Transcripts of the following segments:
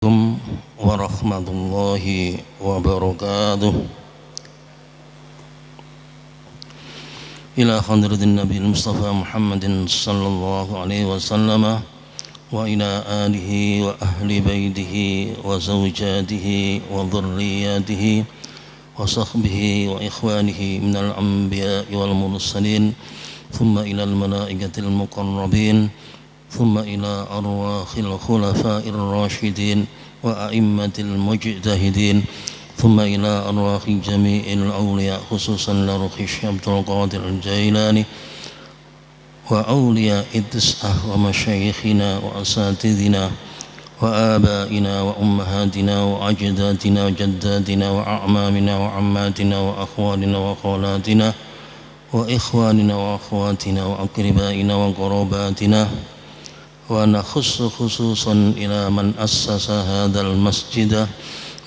Assalamualaikum warahmatullahi wabarakatuh. Ila hadratin Nabi Mustafa Muhammadin sallallahu alaihi wasallam wa ila alihi wa ahli baitihi wa zawjatihi wa dhurriyyatihi wa sahbihi wa ikhwanihi minal anbiya'i wal mursalin thumma ila al malaikatil muqarrabin ثم إلى أرواح الخلفاء الراشدين وأئمة المجتهدين ثم إلى أرواح جميع الأولياء خصوصا لروح الشيخ عبد القادر الجيلاني وأولياء التسعة ومشايخنا وأساتذنا وآبائنا وأمهاتنا وأجدادنا وجداتنا وأعمامنا وعماتنا وأخواننا وخالاتنا وإخواننا وأخواتنا وأقربائنا وقراباتنا ونخص خصوصا إلى من أسس هذا المسجد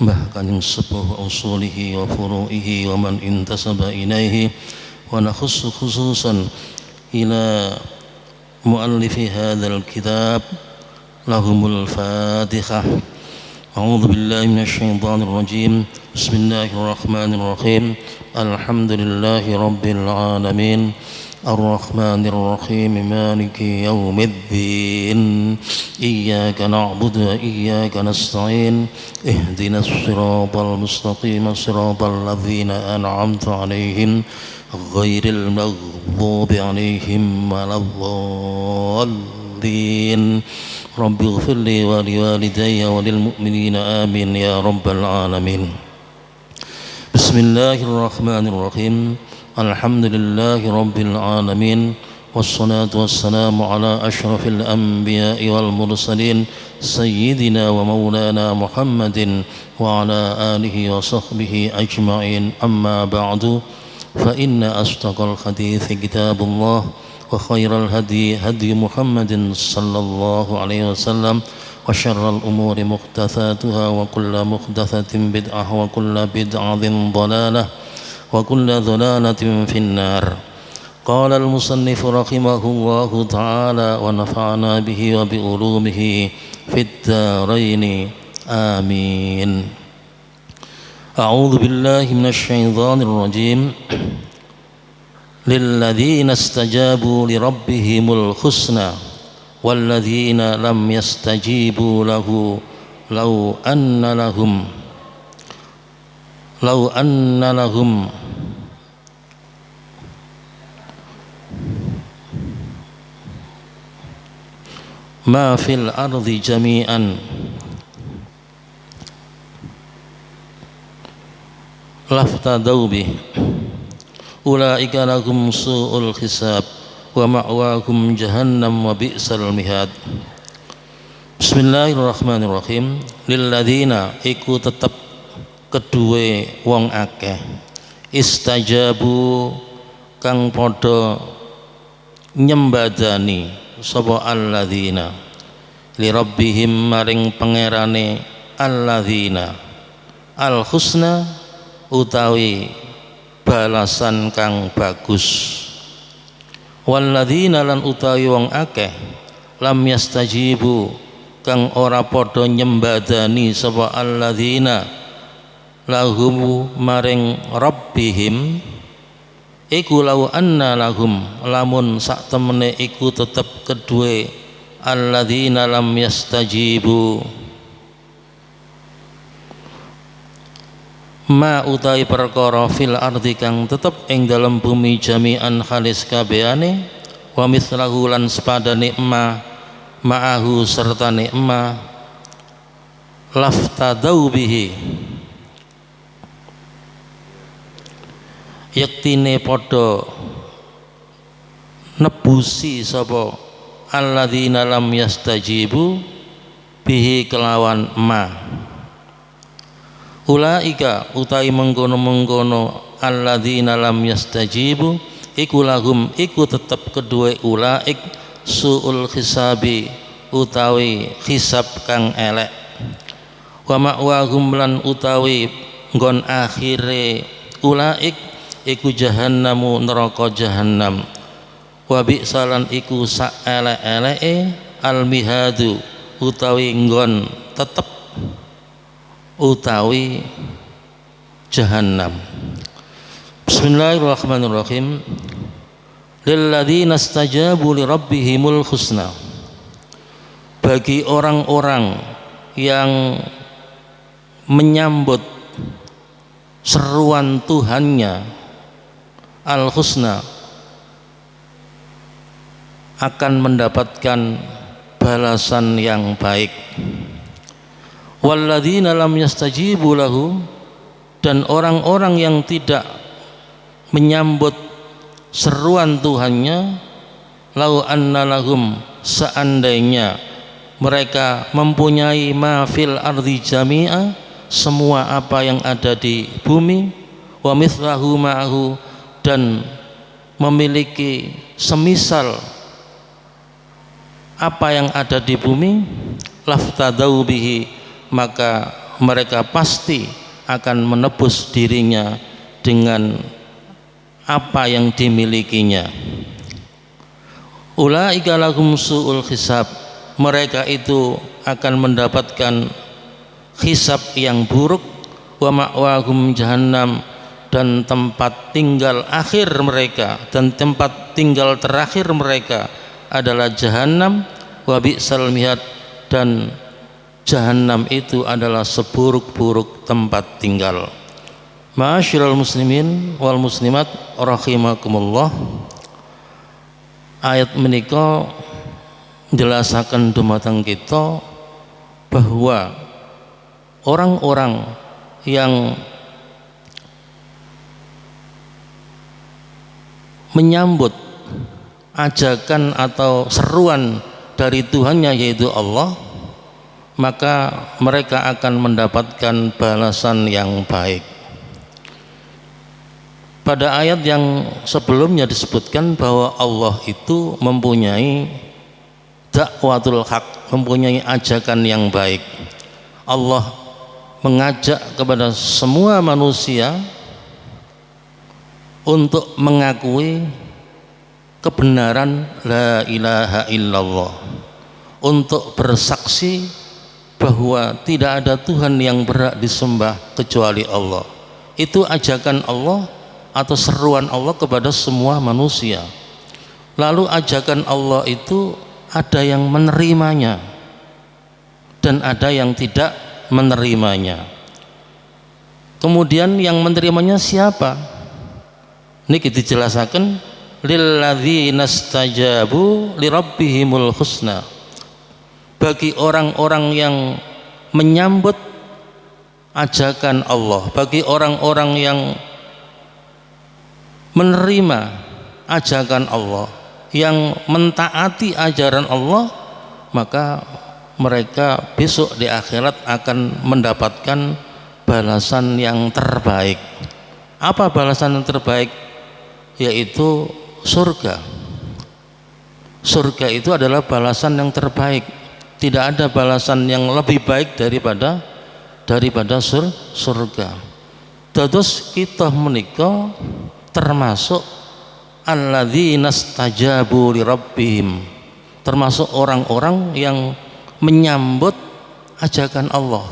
bahkan sepuh usulihi wa furu'ihi wa man intasaba ilaihi wa nakhussu khususan ila muallifi hadzal kitab lahumul fatihah. A'udzu billahi minasy syaithanir rajim. Bismillahirrahmanirrahim. Alhamdulillahi rabbil alamin. الرحمن الرحيم مالك يوم الدين إياك نعبد وإياك نستعين اهدنا الصراط المستقيم صراط الذين أنعمت عليهم غير المغضوب عليهم ولا الضالين رب اغفر لي ولوالدي وللمؤمنين آمين يا رب العالمين. بسم الله الرحمن الرحيم. Alhamdulillahi Rabbil Alamin. Wassalatu wassalamu ala ashrafil anbiya'i wal mursalin Sayyidina wa maulana Muhammadin wa ala alihi wa sahbihi ajma'in. Amma ba'du, fa inna astaqal hadithi kitabullah wa khairal hadi hadi Muhammadin sallallahu alaihi wasallam wa syarral umuri muhdatsatuha wa kullu muhdatsatin bid'ah wa kullu bid'atin dhalalah wa kullu dhalalatin finnar. Qala al-musannif rahimahullahu ta'ala wa nafa'ana bihi wa bi ulumihi fid dharain amin. A'udzu billahi minasy syaithanir rajim. Lilladzina istajabu li rabbihimul husna walladzina lam yastajibu lahu law anna lahum ma fil ardi jami'an laftadaw bih ulaika lahum su'ul hisab wa ma'wahum jahannam wa bi'sal mihad. Bismillahirrahmanirrahim. Lilladzina iku tetep kedue wong akeh istajabu kang padha nyembadani sapa alladzina li rabbihim maring pangerane alladzina al husna utawi balasan kang bagus walladzina lan utawi wong akeh lam yastajibu kang ora padha nyembadani sapa alladzina lahum maring rabbihim iku lau anna lahum lamun sak temene iku tetep kedue alladzina lam yastajibu ma utai perkara fil ardi kang tetep ing dalam bumi jami'an khalis kabehane wa mithlahu lan sepadane ma'ahu sertane laftadau bihi yaktine padha nebusi sapa alladzina lam yastajibu bihi kelawan ulaika utai mengkono-mengkono alladzina lam yastajibu iku lahum iku tetep kedue ulaik suul hisabi utawi hisab kang elek wa ma'wahum lan utawi nggon akhire ulaik iku jahannamu neraka jahannam wa bi'salan iku sak elek-eleke al mihadu utawi nggon tetep utawi jahannam. Bismillahirrahmanirrahim. Lilladzina istajabu li rabbihimul husna. Bagi orang-orang yang menyambut seruan Tuhannya al-husna, akan mendapatkan balasan yang baik. Walladzina lam yastajibu lahu, dan orang-orang yang tidak menyambut seruan Tuhannya, lau anna lahum, seandainya mereka mempunyai ma fil ardi jami'a, semua apa yang ada di bumi, wa mithlahu ma'ahu, dan memiliki semisal apa yang ada di bumi, laftadau bihi, maka mereka pasti akan menebus dirinya dengan apa yang dimilikinya. Ulaika lahum su'ul hisab, mereka itu akan mendapatkan hisab yang buruk. Wa ma'wahum jahannam, dan tempat tinggal akhir mereka dan tempat tinggal terakhir mereka adalah jahannam. Wa bi'sal mihad, dan jahannam itu adalah seburuk-buruk tempat tinggal. Ma'asyiral muslimin wal muslimat rahimakumullah. Ayat menika menjelaskan dumateng kita bahwa orang-orang yang menyambut ajakan atau seruan dari Tuhannya yaitu Allah, maka mereka akan mendapatkan balasan yang baik. Pada ayat yang sebelumnya disebutkan bahwa Allah itu mempunyai dakwatul haq, mempunyai ajakan yang baik. Allah mengajak kepada semua manusia untuk mengakui kebenaran la ilaha illallah, untuk bersaksi bahwa tidak ada Tuhan yang berhak disembah kecuali Allah. Itu ajakan Allah atau seruan Allah kepada semua manusia. Lalu ajakan Allah itu ada yang menerimanya dan ada yang tidak menerimanya. Kemudian yang menerimanya siapa? Ini kita jelaskan, lilladzina istajabu li rabbihimul husna, bagi orang-orang yang menyambut ajakan Allah, bagi orang-orang yang menerima ajakan Allah, yang mentaati ajaran Allah, maka mereka besok di akhirat akan mendapatkan balasan yang terbaik. Apa balasan yang terbaik? Yaitu surga. Surga itu adalah balasan yang terbaik. Tidak ada balasan yang lebih baik daripada surga. Terus kita menika termasuk alladzina istajabu li rabbihim, termasuk orang-orang yang menyambut ajakan Allah.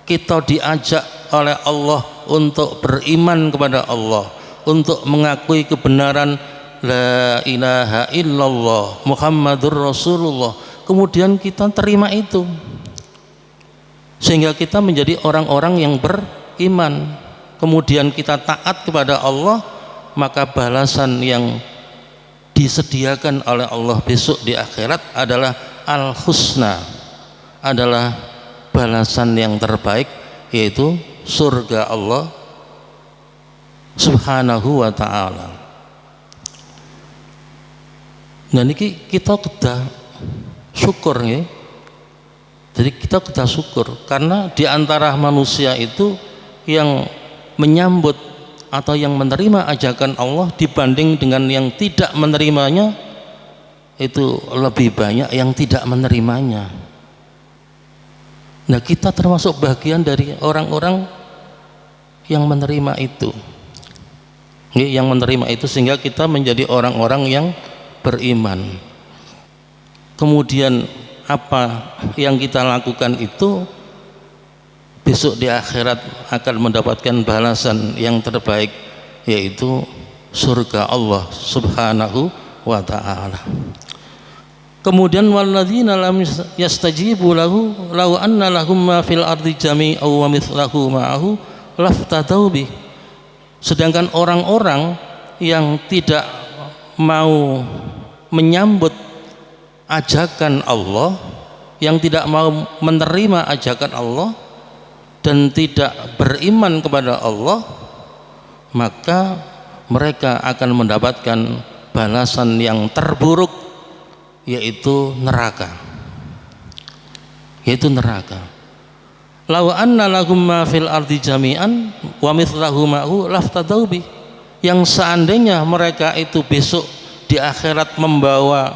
Kita diajak oleh Allah untuk beriman kepada Allah, untuk mengakui kebenaran la ilaha illallah Muhammadur Rasulullah. Kemudian kita terima itu sehingga kita menjadi orang-orang yang beriman. Kemudian kita taat kepada Allah, maka balasan yang disediakan oleh Allah besok di akhirat adalah al-husna, adalah balasan yang terbaik, yaitu surga Allah subhanahu wa ta'ala. Nah ini kita sudah syukur ya. Jadi kita syukur karena di antara manusia itu yang menyambut atau yang menerima ajakan Allah dibanding dengan yang tidak menerimanya, itu lebih banyak yang tidak menerimanya. Nah kita termasuk bagian dari orang-orang yang menerima itu, yang menerima itu, sehingga kita menjadi orang-orang yang beriman. Kemudian apa yang kita lakukan itu besok di akhirat akan mendapatkan balasan yang terbaik, yaitu surga Allah Subhanahu wa ta'ala. Kemudian walladzina lam yastajibu lahu law anna lahum ma fil ardi jami'an wa mithlahu ma'ahu laftadau bih. Sedangkan orang-orang yang tidak mau menyambut ajakan Allah, yang tidak mau menerima ajakan Allah dan tidak beriman kepada Allah, maka mereka akan mendapatkan balasan yang terburuk, yaitu neraka. Law anna lahum ma fil ardi jami'an wa mithlahu ma'hu laftadau bih. Yang seandainya mereka itu besok di akhirat membawa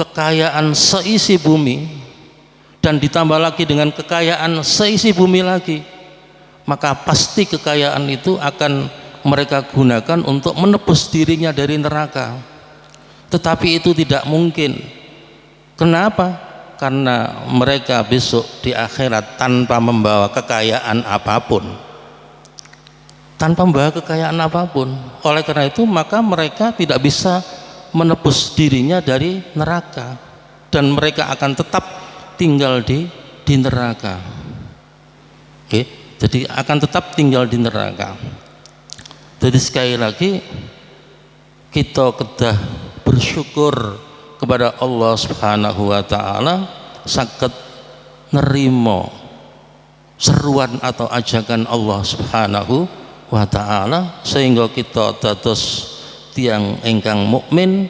kekayaan seisi bumi dan ditambah lagi dengan kekayaan seisi bumi lagi, maka pasti kekayaan itu akan mereka gunakan untuk menebus dirinya dari neraka. Tetapi itu tidak mungkin. Kenapa? Karena mereka besok di akhirat tanpa membawa kekayaan apapun. Oleh karena itu maka mereka tidak bisa menebus dirinya dari neraka, dan mereka akan tetap tinggal di neraka. Oke, jadi akan tetap tinggal di neraka. Jadi sekali lagi kita kedah bersyukur kepada Allah Subhanahu wa ta'ala saged nerimo seruan atau ajakan Allah Subhanahu wa ta'ala, sehingga kita dados tiang ingkang mukmin,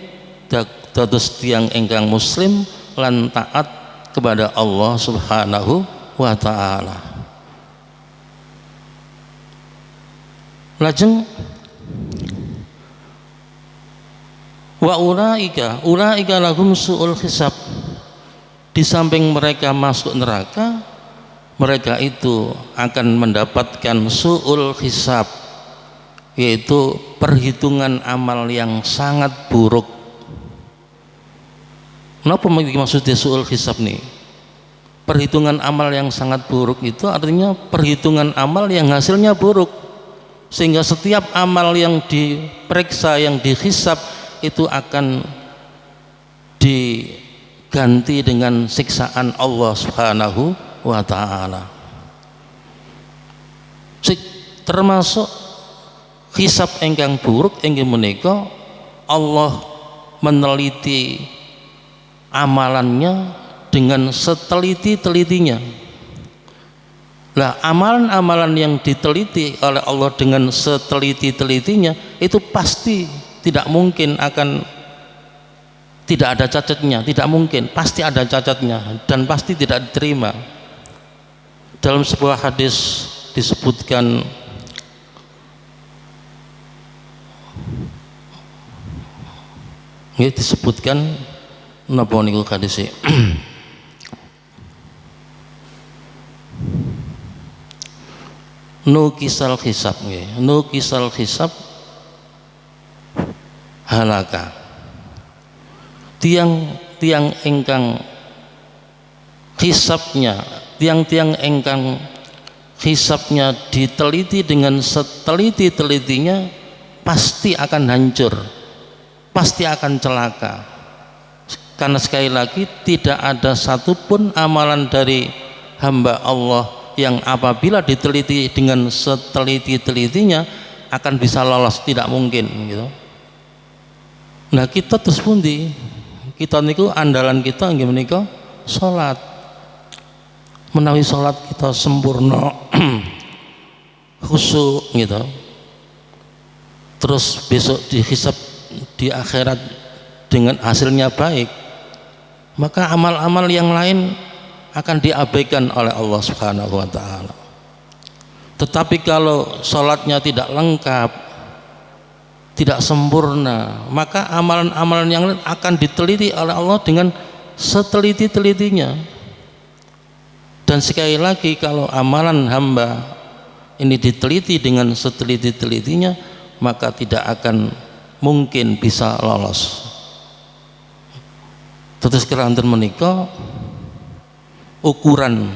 dados tiang ingkang muslim lan taat kepada Allah Subhanahu wa ta'ala. Lajeng wa ulaika lahum su'ul hisab. Di samping mereka masuk neraka, mereka itu akan mendapatkan su'ul hisab, yaitu perhitungan amal yang sangat buruk. Kenapa maksudnya su'ul hisab nih? Perhitungan amal yang sangat buruk itu artinya perhitungan amal yang hasilnya buruk, sehingga setiap amal yang diperiksa, yang dihisab itu akan diganti dengan siksaan Allah Subhanahu wa ta'ala. Termasuk hisab ingkang buruk inggih menika Allah meneliti amalannya dengan seteliti-telitinya. Lah, amalan-amalan yang diteliti oleh Allah dengan seteliti-telitinya itu pasti tidak mungkin akan tidak ada cacatnya, tidak mungkin, pasti ada cacatnya dan pasti tidak diterima. Dalam sebuah hadis disebutkan napa niku hadise nukisal hisab halaka. Tiang ingkang hisabnya, tiang-tiang ingkang hisabnya diteliti dengan seteliti-telitinya pasti akan hancur, pasti akan celaka. Karena sekali lagi tidak ada satupun amalan dari hamba Allah yang apabila diteliti dengan seteliti-telitinya akan bisa lolos, tidak mungkin gitu. Nah, kita terus pundi? Kita niku andalan kita nggih menika salat. Menawi salat kita sempurna khusyuk gitu, terus besok dihisab di akhirat dengan hasilnya baik, maka amal-amal yang lain akan diabaikan oleh Allah Subhanahu wa ta'ala. Tetapi kalau salatnya tidak lengkap, tidak sempurna, maka amalan-amalan yang lain akan diteliti oleh Allah dengan seteliti-telitinya. Dan sekali lagi, kalau amalan hamba ini diteliti dengan seteliti-telitinya, maka tidak akan mungkin bisa lolos. Terus keranten menika ukuran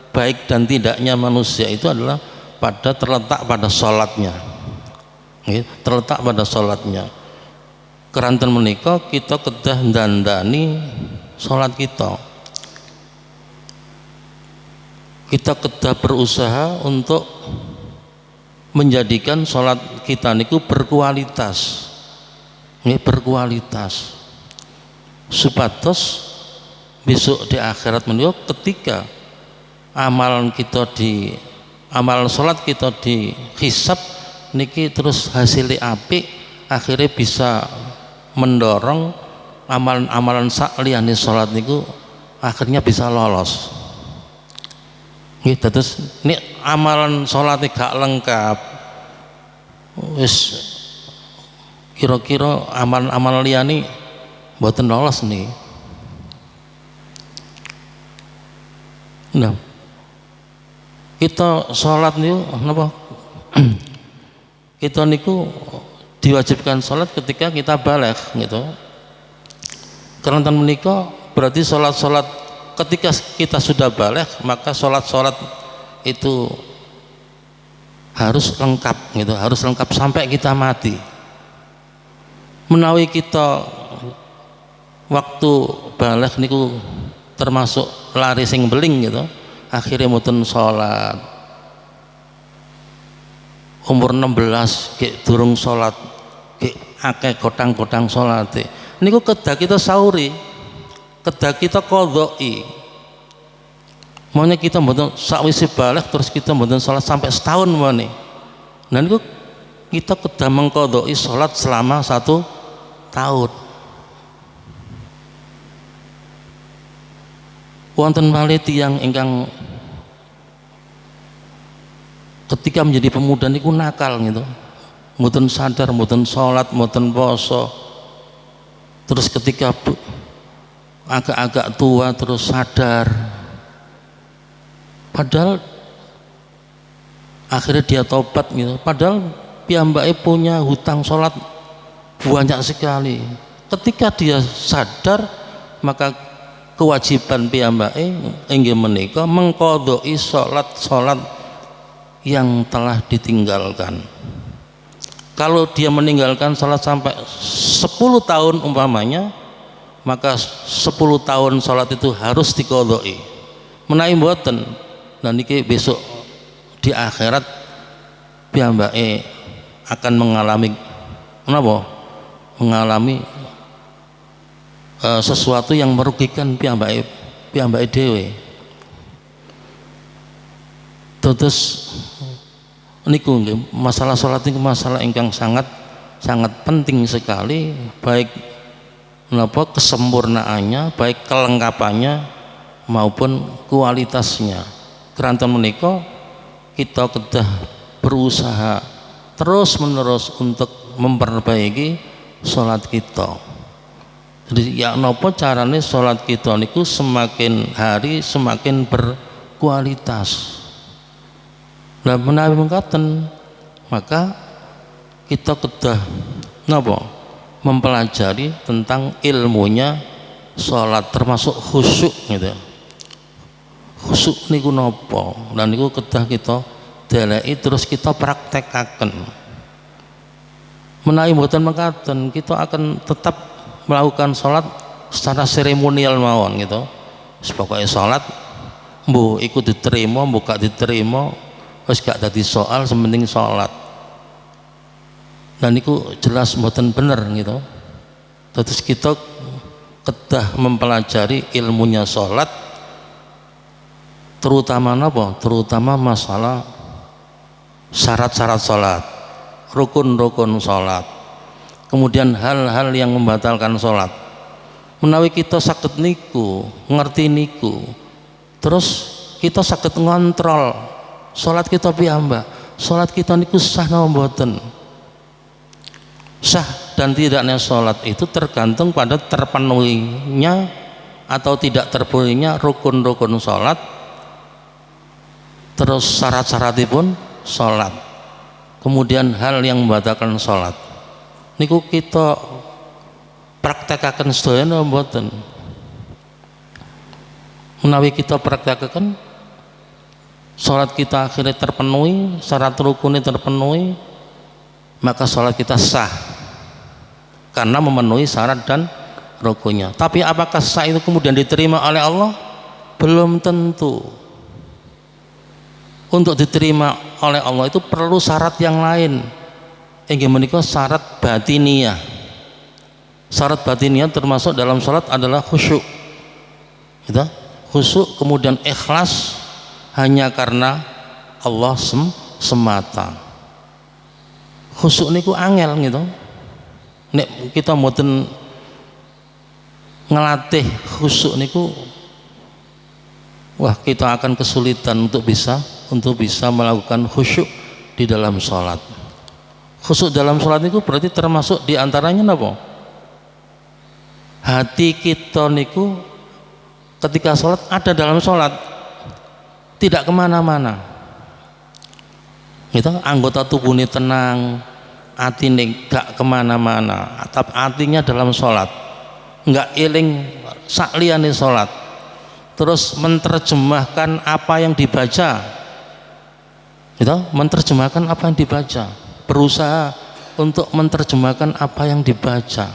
baik dan tidaknya manusia itu adalah terletak pada sholatnya, terletak pada sholatnya. Keranten menika kita kedah dandani sholat kita kedah berusaha untuk menjadikan sholat kita niku berkualitas, berkualitas, supados besok di akhirat menika ketika amalan sholat kita dihisab niki terus hasilnya apik, akhirnya bisa mendorong amalan-amalan sakliyane sholat niku akhirnya bisa lolos. Terus ini amalan sholatnya gak lengkap, wis kira-kira amalan liyane mboten lolos nih. Nah, kita sholat niku napa? Kita niku diwajibkan sholat ketika kita baligh gitu. Karena menika berarti sholat ketika kita sudah baligh, maka sholat itu harus lengkap gitu, harus lengkap sampai kita mati. Menawi kita waktu baligh niku termasuk lari sing beling gitu, akhirnya mboten sholat, umur 16 kayak durung sholat, kayak akeh godang-godang sholat niku kedah kita sauri, kedah kita qodhoi. Maunya kita mboten sakwise baligh terus kita mboten sholat sampai setahun mane. Nah niku kita kedah mengqodhoi sholat selama 1 tahun. Wonten malih tiyang ingkang ketika menjadi pemuda niku nakal gitu, mboten sadar, mboten sholat, mboten poso. Terus ketika agak-agak tua terus sadar, padahal akhirnya dia tobat gitu, padahal piyambake punya hutang sholat banyak sekali. Ketika dia sadar, maka kewajiban piyambake inggih menika mengqodhoi sholat yang telah ditinggalkan. Kalau dia meninggalkan sholat sampai 10 tahun umpamanya, maka 10 tahun sholat itu harus diqodhoi. Menawi mboten, dan niki besok di akhirat piyambake akan mengalami menapa? Mengalami sesuatu yang merugikan piyambake dhewe. Terus niku masalah sholat ini masalah ingkang sangat penting sekali, baik menapa kesempurnaannya, baik kelengkapannya maupun kualitasnya. Keranten menika kita kedah berusaha terus menerus untuk memperbaiki sholat kita. Jadi ya napa carane sholat kita niku semakin hari semakin berkualitas. Nah menawi mengkaten, maka kita kedah napa mempelajari tentang ilmunya sholat, termasuk khusyuk gitu. Khusyuk niku napa? Dan niku kedah kita deleki terus kita praktekaken. Menawi mboten mengkaten, kita akan tetap melakukan sholat secara seremonial mawon gitu. Pokoke sholat mbuh iku diterima, mbuh gak diterima, wis gak dadi soal, sementing sholat. Dan itu jelas mboten bener gitu. Terus kita kedah mempelajari ilmunya sholat, terutama apa? Terutama masalah syarat-syarat sholat, rukun-rukun sholat, kemudian hal-hal yang membatalkan sholat. Menawi kita saged niku, ngerti niku, terus kita saged ngontrol sholat kita piyambak. Sholat kita niku sah napa mboten? Sah dan tidaknya sholat itu tergantung pada terpenuhinya atau tidak terpenuhinya rukun-rukun sholat, terus syarat-syaratipun sholat, kemudian hal yang membatalkan sholat. Niku kita praktekaken sedaya napa mboten? Menawi kita praktekaken, sholat kita akhirnya terpenuhi, syarat rukunnya terpenuhi, maka sholat kita sah karena memenuhi syarat dan rukunnya. Tapi apakah sah itu kemudian diterima oleh Allah? Belum tentu. Untuk diterima oleh Allah itu perlu syarat yang lain. Inggih menika syarat batiniyah. Syarat batiniyah termasuk dalam sholat adalah khusyuk. Gitu? Khusyuk kemudian ikhlas hanya karena Allah semata. Khusyuk niku angel gitu. Nek kita mboten ngelatih khusyuk niku, wah kita akan kesulitan untuk bisa melakukan khusyuk di dalam sholat. Khusyuk dalam sholat itu berarti termasuk diantaranya apa? Hati kita niku ketika sholat ada dalam sholat, tidak kemana-mana. Gitu, anggota tubuh ini tenang, hati ini gak kemana-mana, tapi hatinya dalam sholat, nggak eling sakliyane sholat, terus menerjemahkan apa yang dibaca, gitu, menerjemahkan apa yang dibaca, berusaha untuk menerjemahkan apa yang dibaca,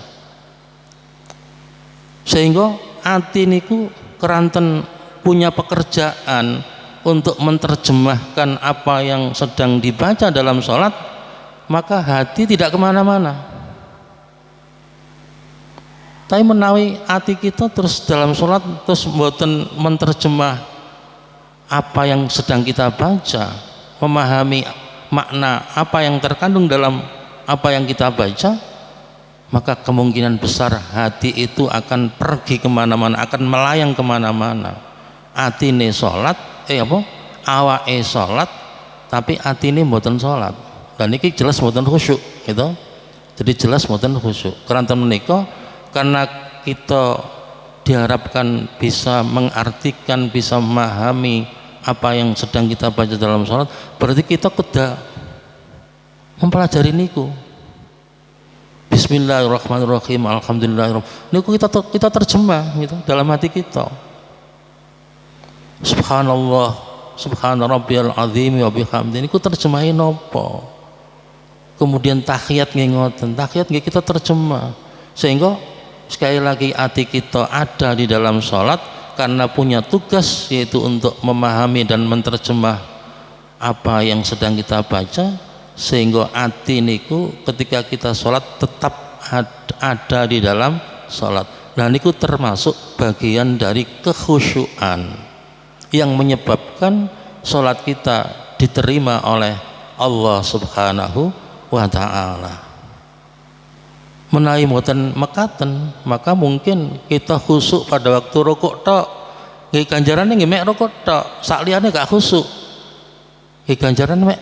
sehingga hati niku keranten punya pekerjaan untuk menerjemahkan apa yang sedang dibaca dalam sholat, maka hati tidak kemana-mana. Tapi menawi hati kita terus dalam sholat terus mboten menerjemah apa yang sedang kita baca, memahami makna apa yang terkandung dalam apa yang kita baca, maka kemungkinan besar hati itu akan pergi kemana-mana, akan melayang kemana-mana. Hati ini sholat, awake sholat, tapi hati ini mboten sholat. Dan ini jelas mboten khusyuk, gitu. Jadi jelas mboten khusyuk. Keranten menika karena kita diharapkan bisa mengartikan, bisa memahami apa yang sedang kita baca dalam sholat, berarti kita kudu mempelajari niku. Bismillahirrahmanirrahim, alhamdulillahirrahmanirrahim. Niku kita terjemah gitu dalam hati kita. Subhanallah, subhana rabbiyal azim wa bihamdi. Niku terjemahin apa? Kemudian tahiyat ngoten, tahiyat kita terjemah, sehingga sekali lagi hati kita ada di dalam sholat karena punya tugas yaitu untuk memahami dan menerjemah apa yang sedang kita baca, sehingga hati niku ketika kita sholat tetap ada di dalam sholat. Nah niku termasuk bagian dari kekhusyuan yang menyebabkan sholat kita diterima oleh Allah Subhanahu wa ta'ala. Menawi mboten mekaten, maka mungkin kita khusyuk pada waktu rukuk tok, nggih ganjarane nggih mek rukuk tok, sak liyane gak khusyuk. Nggih ganjarane mek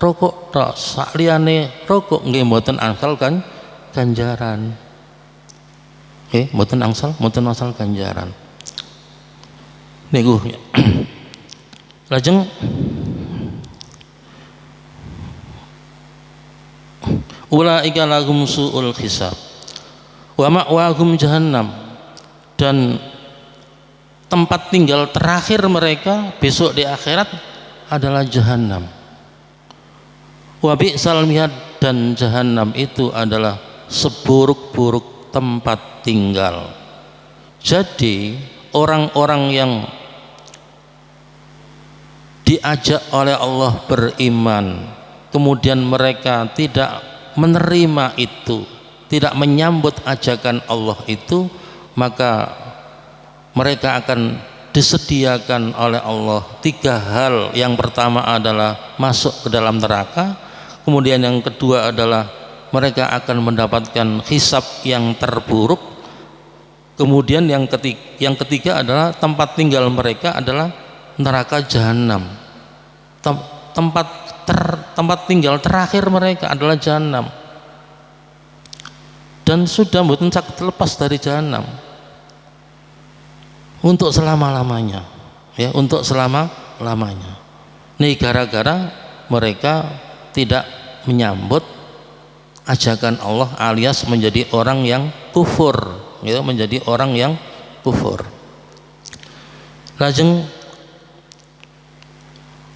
rukuk tok, sak liyane rukuk nggih mboten angsal kan ganjaran. Nggih mboten angsal ganjaran. Niku lajeng ulaika lahum su'ul hisab wa ma'wahum jahannam, dan tempat tinggal terakhir mereka besok di akhirat adalah jahannam. Wa bi'sal mihad, dan jahannam itu adalah seburuk-buruk tempat tinggal. Jadi orang-orang yang diajak oleh Allah beriman kemudian mereka tidak menerima itu, tidak menyambut ajakan Allah itu, maka mereka akan disediakan oleh Allah 3 hal. Yang pertama adalah masuk ke dalam neraka, kemudian yang kedua adalah mereka akan mendapatkan hisab yang terburuk, kemudian yang ketiga adalah tempat tinggal mereka adalah neraka jahanam. Tempat tinggal terakhir mereka adalah jahanam, dan sudah mboten saged lepas dari jahanam untuk selama-lamanya, ya, untuk selama-lamanya. Ini gara-gara mereka tidak menyambut ajakan Allah alias menjadi orang yang kufur, ya, menjadi orang yang kufur. Lajeng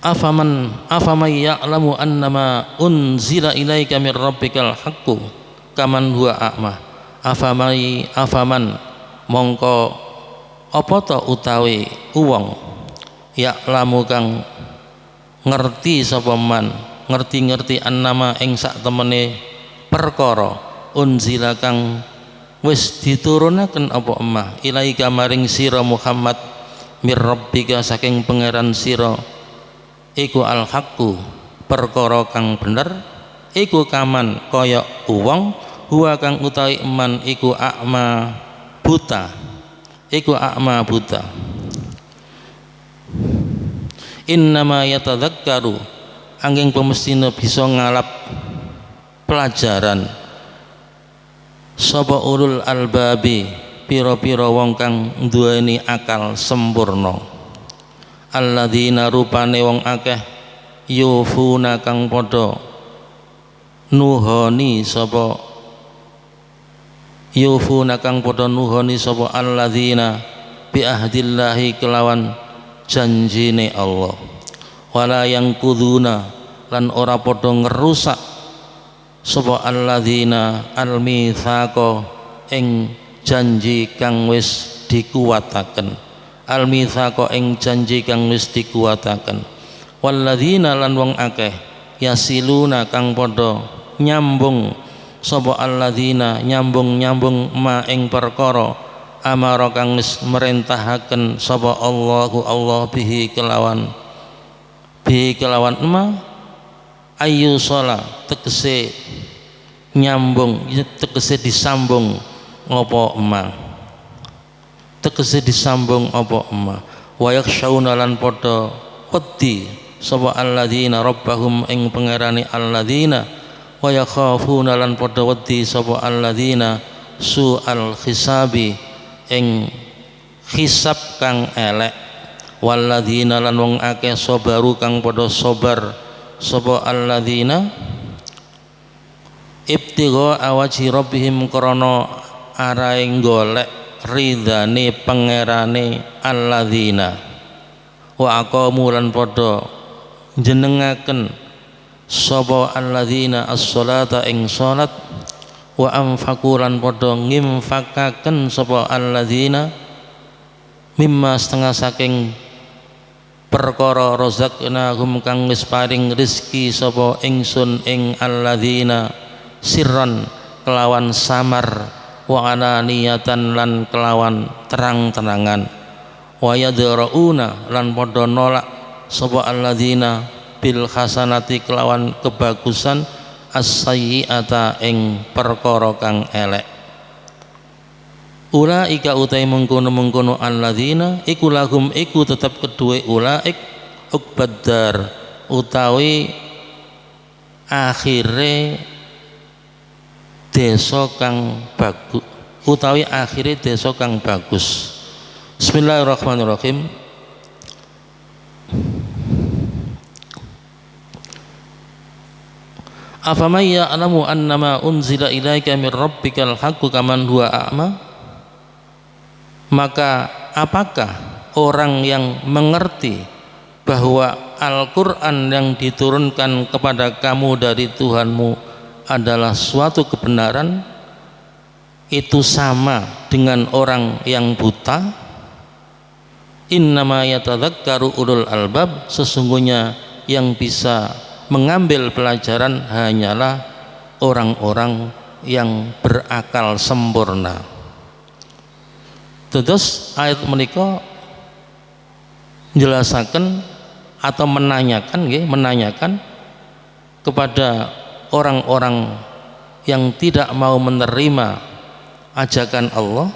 afaman ya'lamu annama unzila ilaika mir rabbikal haqqu kaman huwa a'ma. Afaman mongko apa to utawi uwong ya'lamu kang ngerti sapa man, ngerti annama ing sak temene perkara unzila kang wis diturunaken apa emah ilaika maring sira Muhammad mir rabbika saking pangeran sira iku al haqqu perkara kang bener iku kaman kaya uwong huwa kang utawi eman iku a'ma buta, iku a'ma buta. Innama yatadzakkaru angin pemestina bisa ngalap pelajaran sapa ulul albabi pira-pira wong kang duweni akal sempurna. Alladzina rupane wong akeh yufuna kang padha nuhoni sapa yufuna kang padha nuhoni sapa alladzina bi ahdillahi kelawan janjine Allah wala yang kuduna lan ora padha ngerusak sapa alladzina almitsaqa ing janji kang wis dikuwataken almitsaqa ing janji kang wis dikuwataken walladzina lan wong akeh yasiluna kang padha nyambung sapa alladzina nyambung ma ing perkara amara kang wis merentahaken sapa Allahu Allah bihi kelawan ma ayu sholat tegese nyambung tegese disambung apa ma tegese disambung apa ma wa yakhshawna lan padha wedi sapa alladzina rabbahum ing pangerane alladzina wa yakhafuna lan padha wedi sapa alladzina su'al hisabi ing hisab kang elek walladzina lan wong akeh sabaru kang padha sabar sapa alladzina ibtigha awaji rabbihim krana arahe golek ridane pangerane alladzina wa aqamu lan padha jenengaken sapa alladzina as-sholata ing salat wa anfaqu lan padha nginfakaken sapa alladzina mimma setengah saking perkara razaqnahum kang wis paring rezeki sapa ingsun ing alladzina sirran kelawan samar wa ananiyatan lan kelawan terang-terangan wa yadrauna lan padha nolak sapa alladzina bil hasanati kelawan kebagusan as-sayyi'ata ing perkara kang elek ulaika utai mengkono alladzina iku lahum iku tetap kedue ulaik ukbadar utawi akhire desa kang bagus utawi akhire desa kang bagus. Bismillahirrahmanirrahim. Afaman ya'lamu annama unzila ilaika mir rabbikal haqqu kaman huwa a'ma. Maka apakah orang yang mengerti bahwa Al-Quran yang diturunkan kepada kamu dari Tuhanmu adalah suatu kebenaran itu sama dengan orang yang buta? Innama yatadzakkaru ulul albab, sesungguhnya yang bisa mengambil pelajaran hanyalah orang-orang yang berakal sempurna. Terus ayat menika menjelaskan atau menanyakan kepada orang-orang yang tidak mau menerima ajakan Allah,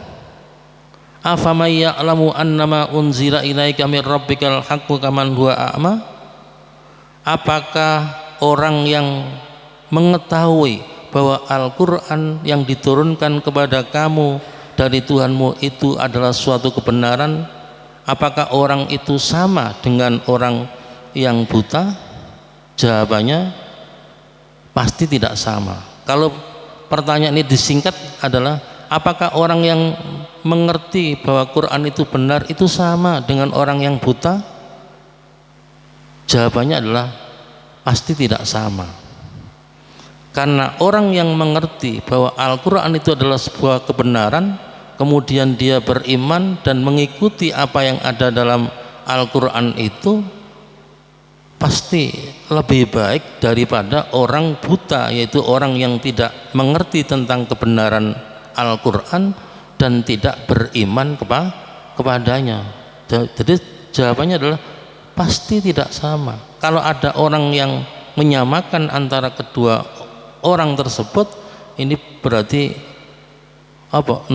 afaman ya'lamu annama unzila ilaika mir rabbikal haqqu kaman huwa a'ma. Apakah orang yang mengetahui bahwa Al-Quran yang diturunkan kepada kamu dari Tuhanmu itu adalah suatu kebenaran, apakah orang itu sama dengan orang yang buta? Jawabannya pasti tidak sama. Kalau pertanyaan ini disingkat adalah apakah orang yang mengerti bahwa Quran itu benar itu sama dengan orang yang buta? Jawabannya adalah pasti tidak sama. Karena orang yang mengerti bahwa Al-Quran itu adalah sebuah kebenaran, kemudian dia beriman dan mengikuti apa yang ada dalam Al-Quran itu, pasti lebih baik daripada orang buta, yaitu orang yang tidak mengerti tentang kebenaran Al-Quran dan tidak beriman kepadanya. Jadi jawabannya adalah pasti tidak sama. Kalau ada orang yang menyamakan antara kedua orang tersebut, ini berarti apa?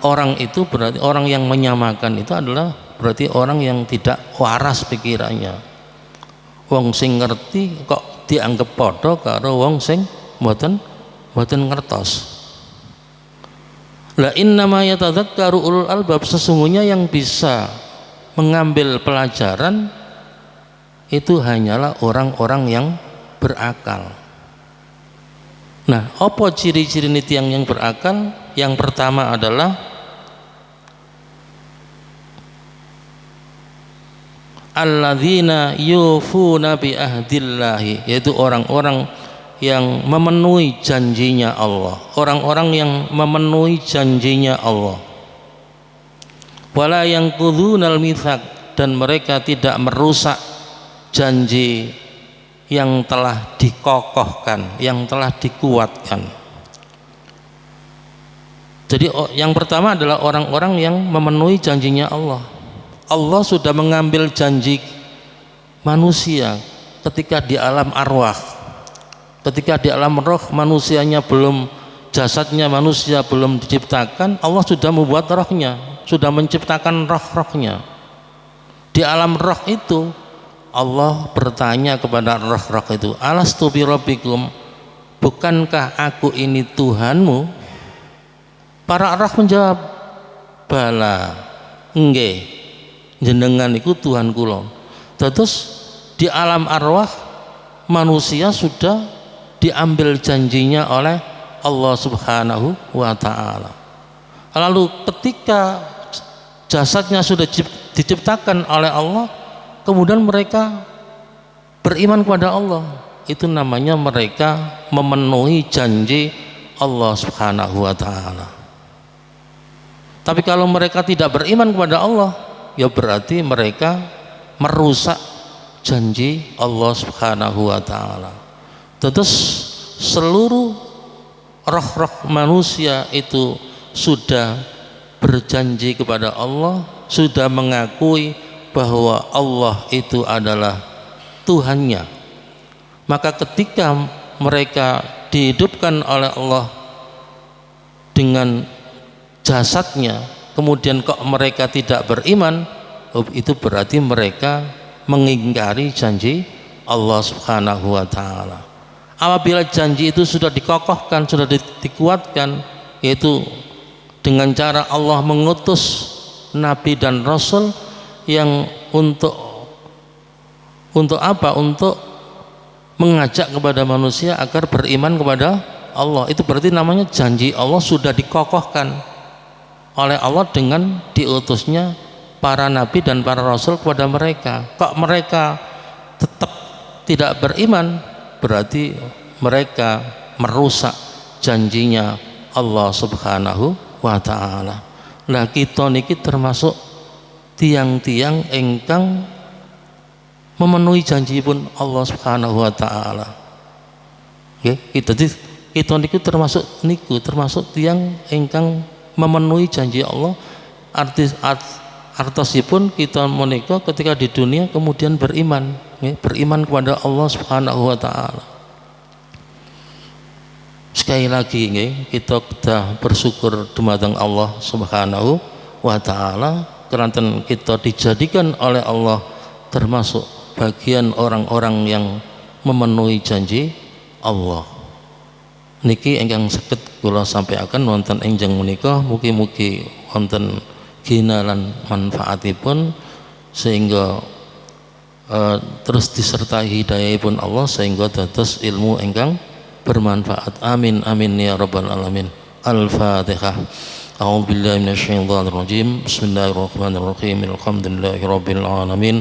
Orang itu berarti orang yang menyamakan itu adalah berarti orang yang tidak waras pikirannya. Wong sing ngerti kok dianggap padha karo wong sing mboten ngertos. La innama yatadzakkaru ulul albab, sesungguhnya yang bisa mengambil pelajaran itu hanyalah orang-orang yang berakal. Nah, apa ciri-ciri tiang yang berakal? Yang pertama adalah alladzina yufuna bi ahdillahi, yaitu orang-orang yang memenuhi janjinya Allah, orang-orang yang memenuhi janjinya Allah. Wala yanqudhunal mitsaq, dan mereka tidak merusak janji yang telah dikokohkan, yang telah dikuatkan. Jadi yang pertama adalah orang-orang yang memenuhi janjinya Allah. Allah sudah mengambil janji manusia ketika di alam arwah, ketika di alam roh manusianya belum, jasadnya manusia belum diciptakan, Allah sudah membuat rohnya, sudah menciptakan roh-rohnya. Di alam roh itu Allah bertanya kepada roh-roh itu, alastu bi rabbikum, bukankah aku ini Tuhanmu? Para roh menjawab, bala, nggih, jenengan iku Tuhan kula. Terus di alam arwah manusia sudah diambil janjinya oleh Allah Subhanahu wa ta'ala. Lalu ketika jasadnya sudah diciptakan oleh Allah, kemudian mereka beriman kepada Allah, itu namanya mereka memenuhi janji Allah Subhanahu wa ta'ala. Tapi kalau mereka tidak beriman kepada Allah, ya berarti mereka merusak janji Allah Subhanahu wa ta'ala. Terus seluruh roh-roh manusia itu sudah berjanji kepada Allah, sudah mengakui bahwa Allah itu adalah Tuhannya. Maka ketika mereka dihidupkan oleh Allah dengan jasadnya, kemudian kok mereka tidak beriman, itu berarti mereka mengingkari janji Allah Subhanahu wa ta'ala. Apabila janji itu sudah dikokohkan, sudah dikuatkan, yaitu dengan cara Allah mengutus nabi dan rasul yang untuk apa? Untuk mengajak kepada manusia agar beriman kepada Allah. Itu berarti namanya janji Allah sudah dikokohkan oleh Allah dengan diutusnya para nabi dan para rasul kepada mereka. Kok mereka tetap tidak beriman, berarti mereka merusak janjinya Allah Subhanahu wa ta'ala. Lah kita niki termasuk tiang-tiang engkang memenuhi janji pun Allah Subhanahu wa ta'ala. Kita niku termasuk tiang engkang memenuhi janji Allah. Artosipun kita menika ketika di dunia kemudian beriman, beriman kepada Allah Subhanahu wa ta'ala. Sekali lagi kita sudah bersyukur dumateng Allah Subhanahu wa ta'ala karena kita dijadikan oleh Allah termasuk bagian orang-orang yang memenuhi janji Allah. Niki ingkang saged kula sampaikan wonten enjang menika, mugi-mugi wonten gina lan manfaatipun sehingga terus disertai hidayahipun Allah sehingga dados ilmu ingkang bermanfaat. Amin amin ya rabbal alamin. Al-Fatihah. A'udzubillahi minasyaitonir rajim. Bismillahirrahmanirrahim. Alhamdulillahirabbil alamin.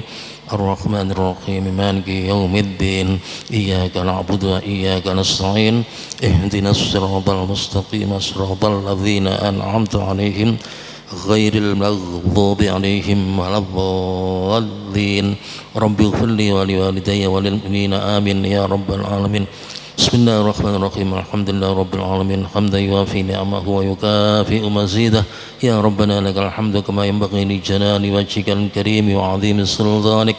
الرحمن الرحيم مالك يوم الدين إياك نعبد وإياك نستعين اهدنا الصراط المستقيم صراط الذين أنعمت عليهم غير المغضوب عليهم ولا الضالين رب اغفر لي ولوالدي وللمؤمنين آمين يا رب العالمين. بسم الله الرحمن الرحيم الحمد لله رب العالمين حمدا يوافي نعمه ويكافئ مزيده يا ربنا لك الحمد كما ينبغي لجلال وجهك الكريم وعظيم سلطانك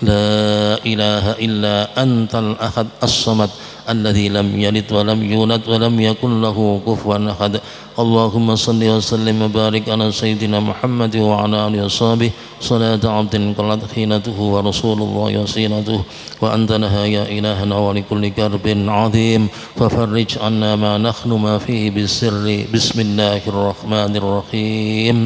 لا إله إلا أنت الأحد الصمد الذي لم يلد ولم يولد ولم يكن له كفوا أحد. اللهم صل وسلم وبارك على سيدنا محمد وعلى آله وصحبه صلاة عبد قلت خينته ورسول الله وسيلته وأنت لها يا إلهنا ولكل كرب عظيم ففرج عنا ما نحن ما فيه بالسر. بسم الله الرحمن الرحيم.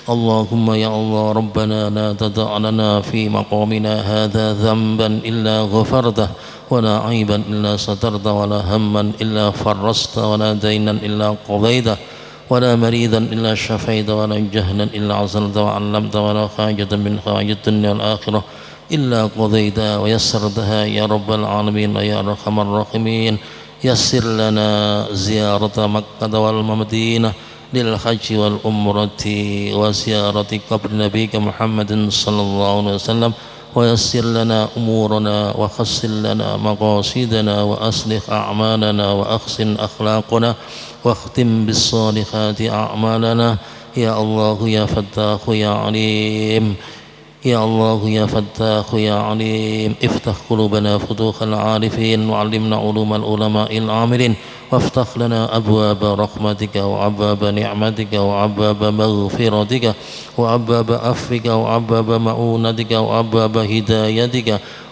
اللهم يا الله ربنا لا تدع لنا في مقامنا هذا ذنبا إلا غفرته ولا عيبا إلا سترت ولا هما إلا فرست ولا دينا إلا قضيته ولا مريضا إلا شفيت ولا جهلا إلا عزلت وعلمت ولا حاجة من حوائج الدنيا والآخرة إلا قضيتها ويسرتها يا رب العالمين يا أرحم الراحمين. يسر لنا زيارة مكة والمدينة للحج والعمرة وزيارة قبر نبيك محمد صلى الله عليه وسلم ويسر لنا أمورنا وحسن لنا مقاصدنا وأصلح أعمالنا وأحسن أخلاقنا واختم بالصالحات أعمالنا يا الله يا فتاح يا عليم يا الله يا فتاح يا عليم. افتح قلوبنا فتوح العارفين وعلمنا علوم العلماء العاملين وافتح لنا أبواب رحمتك وأبواب نعمتك وأبواب مغفرتك وأبواب عفوك وأبواب مؤونتك وأبواب هدايتك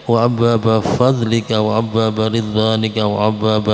وأبواب فضلك وأبواب رضوانك وأبواب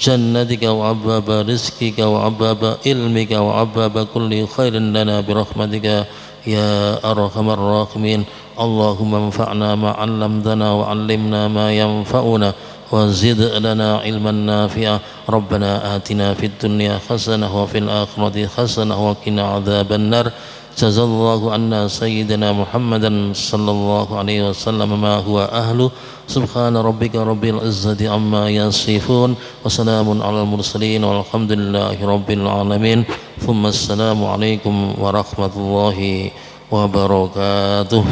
جنتك وأبواب رزقك وأبواب علمك وأبواب كل خير لنا برحمتك يا أرحم الراحمين. اللهم انفعنا ما علمتنا وعلمنا ما ينفعنا وزد لنا علما نافعا. ربنا آتنا في الدنيا حسنة وفي الآخرة حسنة وقنا عذاب النار. جزا الله عنا سيدنا محمدا صلى الله عليه وسلم ما هو أهله. سبحان ربك رب العزة عما يصفون وسلام على المرسلين والحمد لله رب العالمين. ثم السلام عليكم ورحمة الله وبركاته.